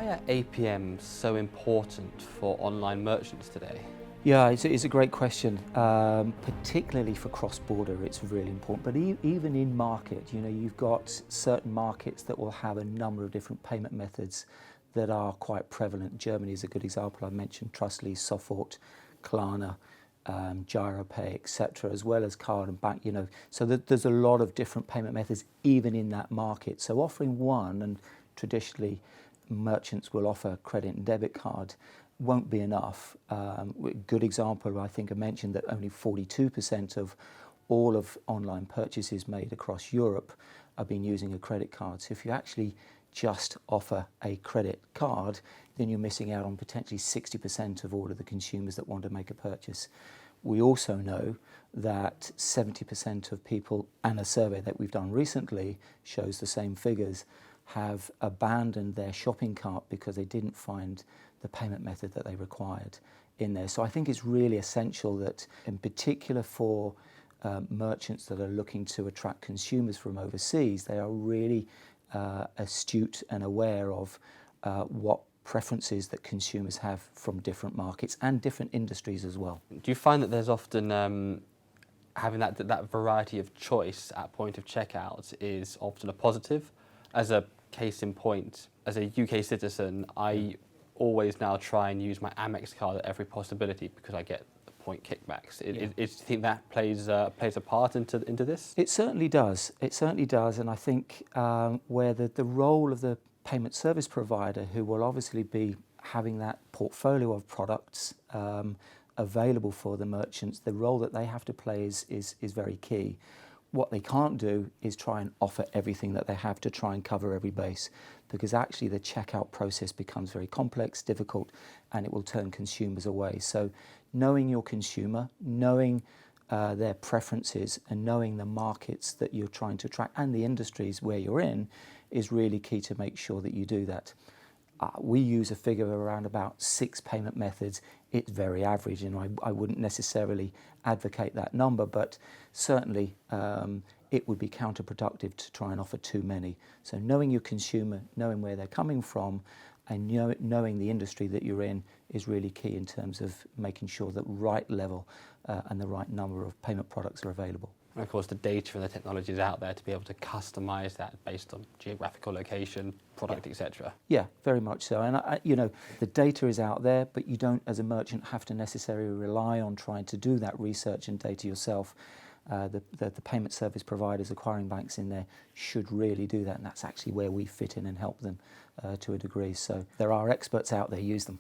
Why are APMs so important for online merchants today? Yeah, it's a great question. Particularly for cross-border, it's really important. But even in market, you've got certain markets that will have a number of different payment methods that are quite prevalent. Germany is a good example. I mentioned Trustly, Sofort, Klarna, GiroPay, etc., as well as card and bank. So there's a lot of different payment methods even in that market. So offering one, and traditionally merchants will offer credit and debit card, won't be enough. A good example, I think I mentioned that only 42% of all of online purchases made across Europe are being using a credit card. So if you actually just offer a credit card, then you're missing out on potentially 60% of all of the consumers that want to make a purchase. We also know that 70% of people, and a survey that we've done recently shows the same figures, have abandoned their shopping cart because they didn't find the payment method that they required in there. So I think it's really essential that, in particular for merchants that are looking to attract consumers from overseas, they are really astute and aware of what preferences that consumers have from different markets and different industries as well. Do you find that there's often having that variety of choice at point of checkout is often a positive? As a case in point, as a UK citizen, I always now try and use my Amex card at every possibility because I get the point kickbacks. Do you think that plays a part into this? It certainly does. It certainly does, and I think where the role of the payment service provider, who will obviously be having that portfolio of products available for the merchants, the role that they have to play is very key. What they can't do is try and offer everything that they have to try and cover every base, because actually the checkout process becomes very complex, difficult, and it will turn consumers away. So knowing your consumer, knowing their preferences, and knowing the markets that you're trying to attract and the industries where you're in is really key to make sure that you do that. We use a figure of around about 6 payment methods. It's very average, and I wouldn't necessarily advocate that number, but certainly it would be counterproductive to try and offer too many. So knowing your consumer, knowing where they're coming from, and knowing the industry that you're in is really key in terms of making sure that right level and the right number of payment products are available. And of course, the data and the technology is out there to be able to customise that based on geographical location, product, etc. Yeah, very much so. And the data is out there, but you don't, as a merchant, have to necessarily rely on trying to do that research and data yourself. The payment service providers, acquiring banks in there, should really do that, and that's actually where we fit in and help them to a degree. So there are experts out there, use them.